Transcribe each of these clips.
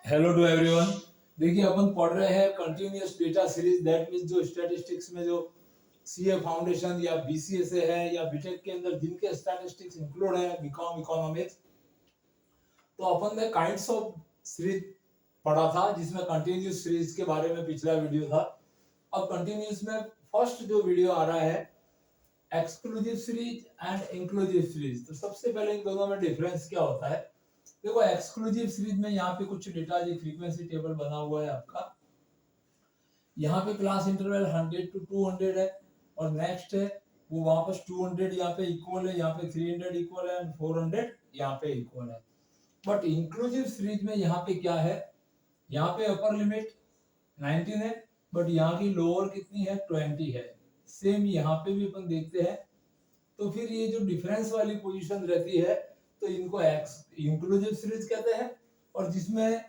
Hello to everyone. देखिए अपन पढ़ रहे हैं continuous data series. That means जो स्टैटिस्टिक्स में जो सीए फाउंडेशन या बीसीए से है या बीटेक के अंदर जिनके स्टैटिस्टिक्स इंक्लूड है, बीकॉम इकोनॉमिक्स, तो अपन ने काइंड्स ऑफ सीरीज पढ़ा था जिसमें कंटिन्यूअस सीरीज के बारे में पिछला वीडियो था। अब कंटिन्यूअस में फर्स्ट जो वीडियो आ रहा है exclusive series and inclusive series. तो सबसे पहले इन दोनों में डिफरेंस क्या होता है? देखो, एक्सक्लूसिव सीरीज में यहाँ पे कुछ डेटा जी फ्रीक्वेंसी टेबल बना हुआ है आपका। यहाँ पे क्लास इंटरवल 100 to 200 है और नेक्स्ट है वो वापस 200 यहाँ पे इक्वल है, यहाँ पे 300 इक्वल है एंड 400 यहाँ पे इक्वल है। बट इंक्लूसिव सीरीज में यहाँ पे क्या है, यहाँ पे अपर लिमिट 19 है बट यहाँ की लोअर कितनी है, 20 है। सेम यहाँ पे भी अपन देखते हैं। तो फिर ये जो डिफरेंस वाली पोजीशन रहती है तो इनको इंक्लूसिव सीरीज कहते हैं। और जिसमें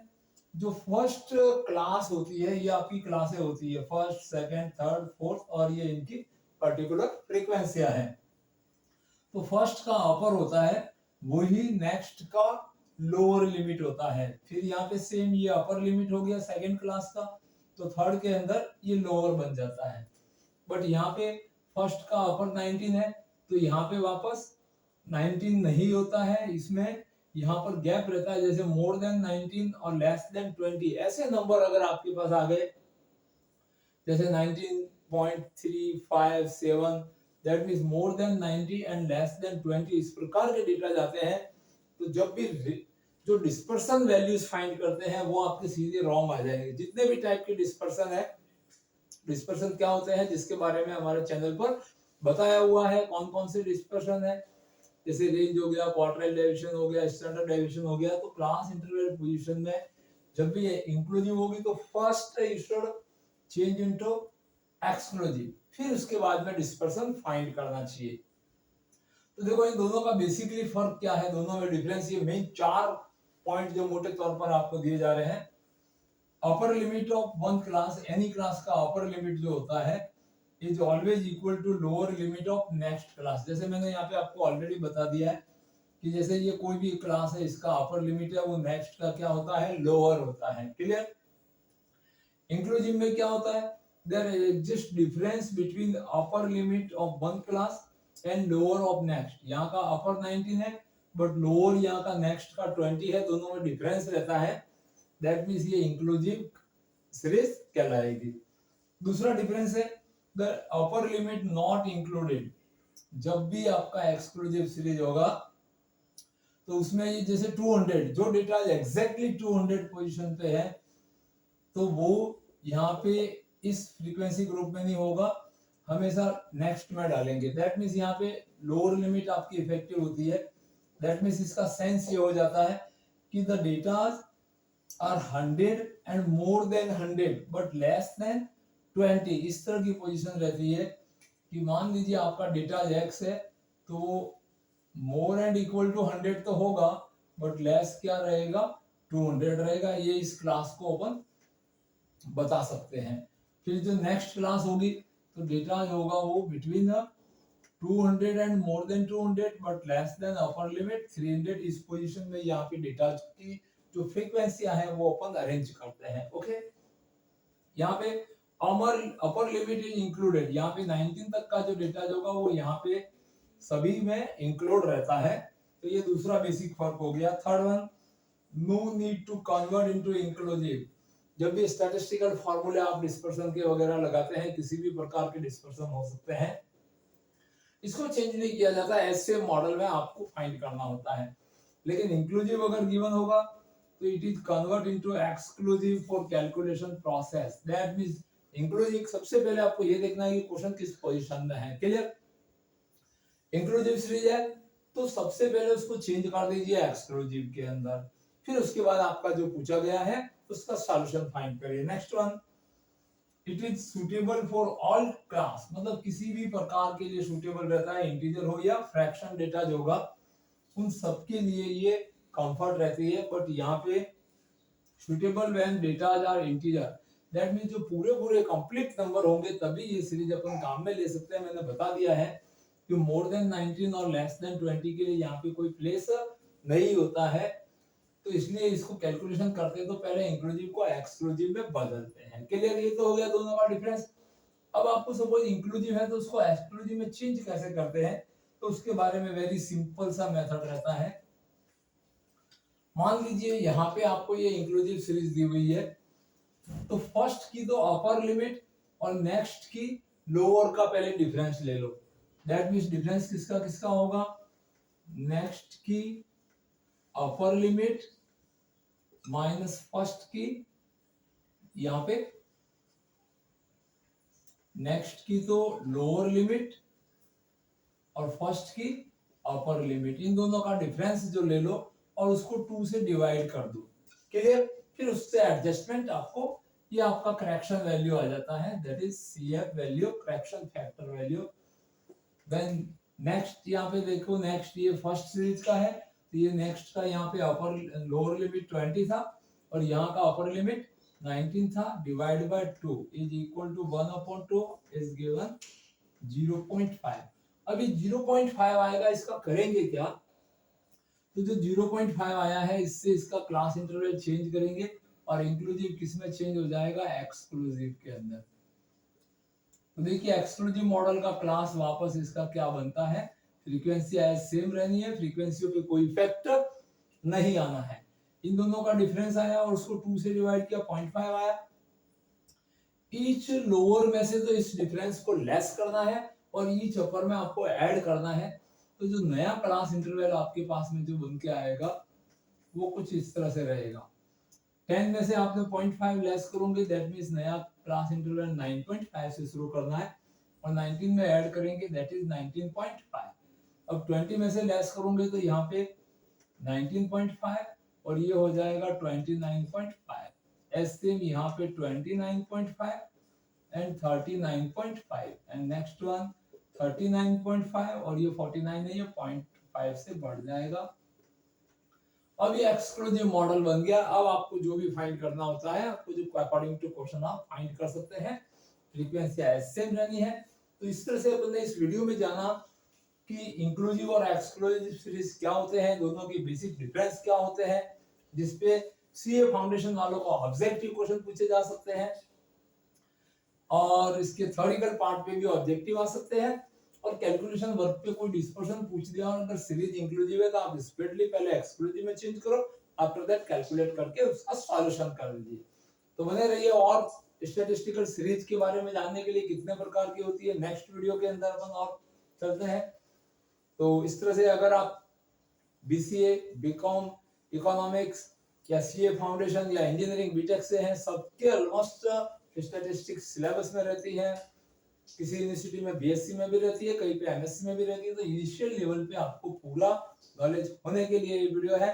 जो फर्स्ट क्लास होती है ये आपकी क्लासें होती है, फर्स्ट सेकंड थर्ड फोर्थ, और ये इनकी पर्टिकुलर फ्रीक्वेंसियां हैं। तो फर्स्ट का अपर होता है वही नेक्स्ट का लोअर लिमिट होता है। फिर यहाँ पे सेम ये अपर लिमिट हो गया सेकंड क्लास का, तो थर्ड के अंदर ये लोअर बन जाता है। बट यहाँ पे फर्स्ट का अपर 19 है तो यहाँ पे वापस 19 नहीं होता है, इसमें यहाँ पर गैप रहता है। जैसे मोर देन 19 और लेस देन 20 ऐसे नंबर अगर आपके पास आ गए, जैसे 19.357, that means more than 90 and less than 20, इस प्रकार के डेटा जाते हैं तो जब भी जो डिस्पर्सन वैल्यूज फाइंड करते हैं वो आपके सीधे रॉन्ग आ जाएंगे। जितने भी टाइप के डिस्पर्सन है, डिस्पर्सन क्या होते हैं जिसके बारे में हमारे चैनल पर बताया हुआ है, कौन कौन से डिस्पर्सन है, जैसे रेंज हो गया, क्वार्टाइल डेविएशन हो गया, स्टैंडर्ड डेविएशन हो गया। तो क्लास इंटरवल पोजीशन में जब भी ये इंक्लूसिव होगी तो first you should change into exclusive, फिर उसके बाद में डिस्पर्सन फाइंड करना चाहिए। तो देखो इन दोनों का बेसिकली फर्क क्या है, दोनों में डिफरेंस, ये मेन 4 पॉइंट जो मोटे तौर पर आपको दिए जा रहे हैं। Upper limit of one class, any class का अपर लिमिट जो होता है is always equal to lower limit of next class. जैसे मैंने यहाँ पे आपको ऑलरेडी बता दिया है कि जैसे ये कोई भी क्लास है, इसका अपर लिमिट है वो नेक्स्ट का क्या होता है, लोअर होता है। क्लियर? इंक्लूसिव में क्या होता है, there exist difference between upper limit of one class and lower of next. यहाँ का अपर 19 है बट लोअर यहाँ का नेक्स्ट का 20 है, दोनों में डिफरेंस रहता है। दैट मींस ये इंक्लूसिव सीरीज कहलाएगी। दूसरा डिफरेंस है the upper limit not included. जब भी आपका एक्सक्लूसिव सीरीज होगा तो उसमें ये जैसे 200 जो डेटा एग्जैक्टली 200 पोजीशन पे है तो वो यहाँ पे इस फ्रीक्वेंसी ग्रुप में नहीं होगा, हमेशा नेक्स्ट में डालेंगे। दैट मींस यहाँ पे लोअर लिमिट आपकी इफेक्टिव होती है। दैट मींस इसका सेंस ये हो जाता है कि the data are 100 and more than 100 but less than 20। इस तरह की पोजीशन रहती है कि मान लीजिए आपका डेटा x है तो मोर एंड इक्वल टू 100 तो होगा बट लेस क्या रहेगा, 200 रहेगा। ये इस क्लास को अपन बता सकते हैं। फिर जो नेक्स्ट क्लास होगी तो डेटा होगा वो between 200 and more then 200 but less then upper limit 300। इस पोजीशन में यहाँ पे डेटा की जो फ्रीक्वेंसियां हैं वो अपन अरेंज करते हैं। ओके, यहाँ पे अपर लिमिट इज इंक्लूडेड, यहाँ पे 19 तक का जो डेटा होगा वो यहाँ पे सभी में इंक्लूड रहता है। तो ये दूसरा बेसिक फर्क हो गया। Third one, no need to convert into inclusive. जब भी स्टैटिस्टिकल फार्मूले आप डिस्पर्सन के वगैरह लगाते हैं, किसी भी प्रकार के डिस्पर्सन हो सकते हैं, इसको चेंज नहीं किया जाता, ऐसे मॉडल में आपको फाइंड करना होता है। लेकिन इंक्लूसिव अगर गिवन होगा तो it is convert into exclusive for calculation process. That means inclusive सबसे पहले आपको ये देखना है कि क्वेश्चन किस पोजीशन में है। क्लियर? इंक्लूसिव सीरीज है तो सबसे पहले उसको चेंज कर दीजिए एक्सक्लूसिव के अंदर, फिर उसके बाद आपका जो पूछा गया है उसका सॉल्यूशन फाइंड करिए। Next one, it is suitable for all class, मतलब किसी भी प्रकार के लिए सुटेबल रहता है, इंटीजर हो या फ्रैक्शन डेटा जो होगा उन सबके लिए ये कंफर्ट रहती है। बट यहाँ पे suitable when data are integer, that means जो पूरे पूरे कंप्लीट नंबर होंगे तभी ये सीरीज अपन काम में ले सकते हैं। मैंने बता दिया है कि मोर देन 19 और लेस देन 20 के लिए यहाँ पे कोई प्लेस नहीं होता है। तो इसलिए इसको कैलकुलेशन करते हैं तो पहले इंक्लूसिव को एक्सक्लूसिव में बदलते हैं। क्लियर, ये तो हो गया दोनों का डिफरेंस। अब आपको सपोज इंक्लूसिव है तो उसको एक्सक्लूसिव में चेंज कैसे करते हैं, तो उसके बारे में वेरी सिंपल सा मेथड रहता है। मान लीजिए यहाँ पे आपको ये इंक्लूसिव सीरीज दी हुई है, तो फर्स्ट की तो अपर लिमिट और नेक्स्ट की लोअर का पहले डिफरेंस ले लो। दैट मीन्स डिफरेंस किसका किसका होगा, नेक्स्ट की अपर लिमिट माइनस फर्स्ट की, यहाँ पे नेक्स्ट की तो लोअर लिमिट और फर्स्ट की अपर लिमिट, इन दोनों का डिफरेंस जो ले लो और उसको 2 से डिवाइड कर दो। क्लियर, फिर उससे एडजस्टमेंट आपको, ये आपका करेक्शन वैल्यू आ जाता है, that is CF value, correction factor value. Then next यहाँ पे देखो, नेक्स्ट ये फर्स्ट सीरीज का है, तो ये नेक्स्ट का यहाँ पे अपर लोअर लिमिट 20 था और यहाँ का अपर लिमिट 19 था, divide by 2 is equal to 1/2 is given 0.5। अभी 0.5 आएगा, इसका करेंगे क्या, तो जो 0.5 आया है इससे इसका क्लास इंटरवल चेंज करेंगे और इंक्लूसिव किस में चेंज हो जाएगा, एक्सक्लूसिव के अंदर। तो देखिए एक्सक्लूसिव मॉडल का क्लास वापस इसका क्या बनता है, फ्रीक्वेंसी एज सेम रहनी है, फ्रीक्वेंसियों पे कोई फैक्टर नहीं आना है। इन दोनों का डिफरेंस आया और उसको 2 से डिवाइड किया, 0.5 आया। ईच लोअर में से तो इस डिफरेंस को लेस करना है और ईच अपर में आपको ऐड करना है। तो जो नया क्लास इंटरवल आपके पास में जो बन के आएगा वो कुछ इस तरह से रहेगा। 10 में से आपने 0.5 लेस करोगे, दैट मींस नया क्लास इंटरवल 9.5 से शुरू करना है और 19 में ऐड करेंगे, दैट इज 19.5। अब 20 में से लेस करोगे तो यहाँ पे 19.5 और ये हो जाएगा 29.5। ऐसे यहाँ पे 29.5 एंड 39.5 एंड नेक्स्ट वन 39.5 और ये 49 है, ये 0.5 से बढ़ जाएगा। अब ये एक्सक्लूसिव मॉडल बन गया। अब आपको जो भी फाइंड करना होता है, आपको जो अकॉर्डिंग टू क्वेश्चन आप फाइंड कर सकते हैं, फ्रीक्वेंसी एज सेम रहनी है। तो इस तरह से अपन ने इस वीडियो में जाना कि इंक्लूसिव और एक्सक्लूसिव सीरीज क्या होते हैं, दोनों की बेसिक डिफरेंस क्या होते हैं, जिसपे सीए फाउंडेशन वालों को ऑब्जेक्टिव क्वेश्चन पूछे जा सकते हैं और इसके थ्योरेटिकल पार्ट पे भी ऑब्जेक्टिव आ सकते हैं और कैलकुलेशन वर्क पे कोई डिस्पर्शन पूछ दिया और अगर सीरीज इंक्लूसिव है तो आप स्पीडली पहले एक्सक्लूसिव में चेंज करो, आफ्टर दैट कैलकुलेट करके उसका सॉल्यूशन कर लीजिए। तो बने रहिए और स्टैटिस्टिकल सीरीज के बारे में जानने के लिए कितने प्रकार की होती है, नेक्स्ट वीडियो के अंदर अपन और चलते हैं। तो इस तरह से अगर आप बीसीए, बीकॉम, इकोनॉमिक्स या सीए फाउंडेशन या इंजीनियरिंग बीटेक से हैं, सबके ऑलमोस्ट स्टैटिस्टिक्स सिलेबस में रहती है। किसी यूनिवर्सिटी में बीएससी में भी रहती है, कहीं पे एमएससी में भी रहती है। तो इनिशियल लेवल पे आपको पूरा नॉलेज होने के लिए ये वीडियो है।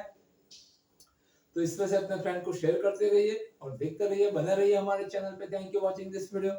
तो इस तरह से अपने फ्रेंड को शेयर करते रहिए और देखते रहिए, बने रहिए हमारे चैनल पे। Thank you watching this video.